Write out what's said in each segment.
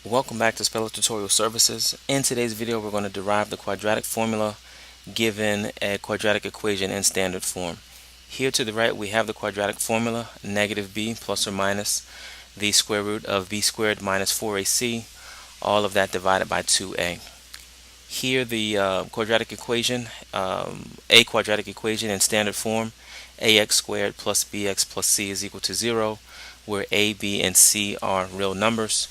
Welcome back to Speller Tutorial Services. In today's video, we're going to derive the quadratic formula given a quadratic equation in standard form. Here to the right, we have the quadratic formula, negative b plus or minus the square root of b squared minus 4ac, all of that divided by 2a. Here the quadratic equation, a quadratic equation in standard form, ax squared plus bx plus c is equal to 0, where a, b, and c are real numbers.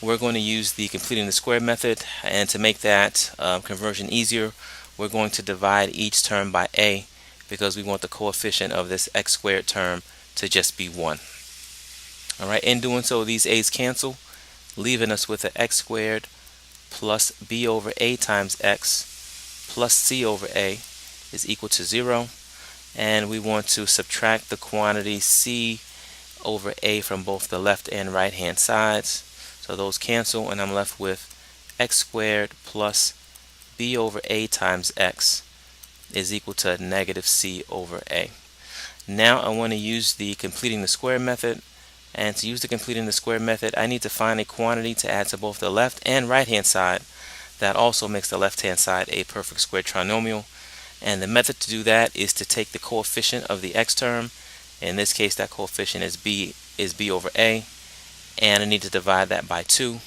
We're going to use the completing the square method, and to make that conversion easier, we're going to divide each term by a because we want the coefficient of this x squared term to just be 1. Alright, in doing so, these a's cancel, leaving us with an x squared plus b over a times x plus c over a is equal to 0. And we want to subtract the quantity c over a from both the left and right hand sides. So those cancel, and I'm left with x squared plus b over a times x is equal to negative c over a. Now I want to use the completing the square method, and to use the completing the square method, I need to find a quantity to add to both the left and right hand side that also makes the left hand side a perfect square trinomial. And the method to do that is to take the coefficient of the x term. In this case, that coefficient is b over a, and I need to divide that by 2.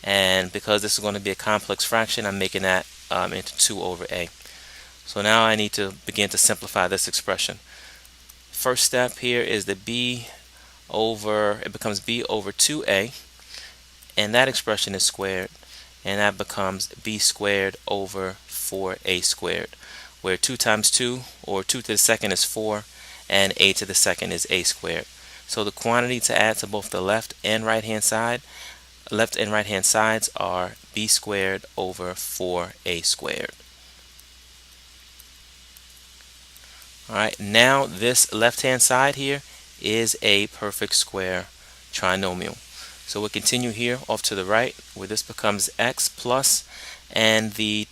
And because this is going to be a complex fraction, I'm making that into 2 over a. So now I need to begin to simplify this expression. First step here is the it becomes b over 2a, and that expression is squared, and that becomes b squared over 4a squared, where 2 times 2, or 2 to the second, is 4, and a to the second is a squared. So the quantity to add to both the left and right hand sides are b squared over 4a squared. Alright, now this left hand side here is a perfect square trinomial. So we'll continue here off to the right, where this becomes x plus, and the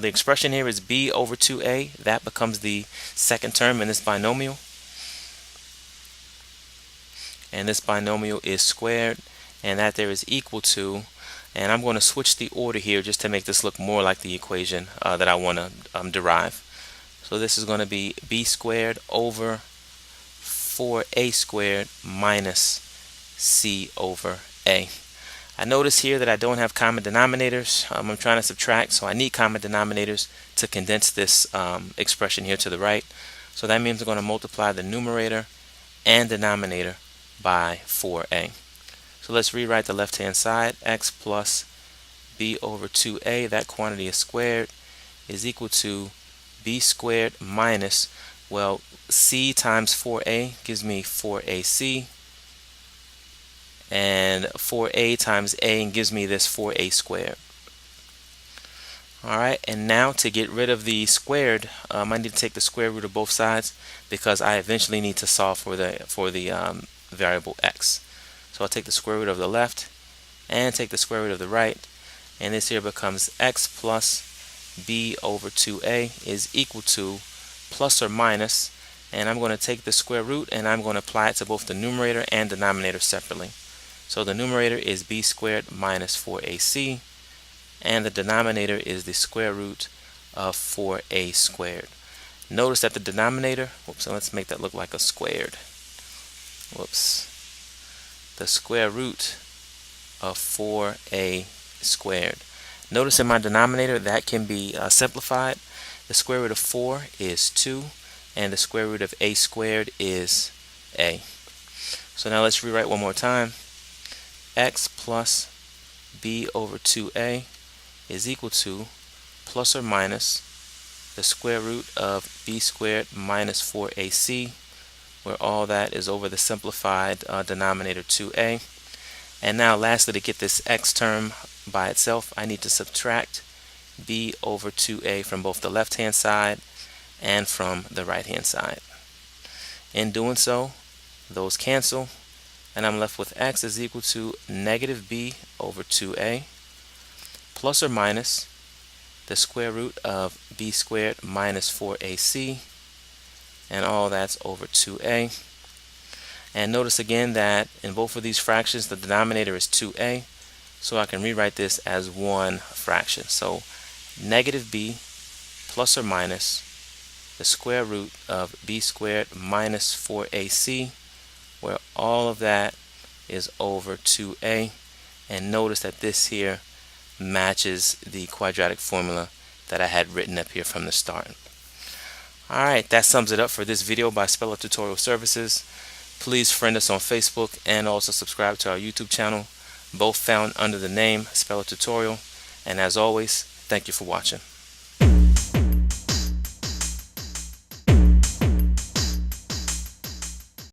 expression here is b over 2a. That becomes the second term in this binomial. And this binomial is squared, and that there is equal to, and I'm going to switch the order here just to make this look more like the equation that I want to derive. So this is going to be b squared over 4a squared minus c over a. I notice here that I don't have common denominators. I'm trying to subtract, so I need common denominators to condense this expression here to the right. So that means I'm going to multiply the numerator and denominator by 4a. So let's rewrite the left hand side. X plus b over 2a, that quantity is squared, is equal to b squared minus, well, c times 4a gives me 4ac, and 4a times a gives me this 4a squared. Alright, and now to get rid of the squared, I need to take the square root of both sides because I eventually need to solve for the variable x. So I'll take the square root of the left and take the square root of the right, and this here becomes x plus b over 2a is equal to plus or minus, and I'm going to take the square root and I'm going to apply it to both the numerator and denominator separately. So the numerator is b squared minus 4ac, and the denominator is the square root of 4a squared. Notice that the denominator, so let's make that look like a squared. The square root of 4a squared. Notice in my denominator that can be simplified. The square root of 4 is 2, and the square root of a squared is a. So now let's rewrite one more time. X plus b over 2a is equal to plus or minus the square root of b squared minus 4ac, where all that is over the simplified denominator 2a. And now lastly, to get this x term by itself, I need to subtract b over 2a from both the left hand side and from the right hand side. In doing so, those cancel, and I'm left with x is equal to negative b over 2a plus or minus the square root of b squared minus 4ac, and all that's over 2a. And notice again that in both of these fractions the denominator is 2a, So I can rewrite this as one fraction. So negative b plus or minus the square root of b squared minus 4ac, where all of that is over 2a. And notice that this here matches the quadratic formula that I had written up here from the start. Alright, that sums it up for this video by Speller Tutorial Services. Please friend us on Facebook and also subscribe to our YouTube channel, both found under the name Speller Tutorial. And as always, thank you for watching.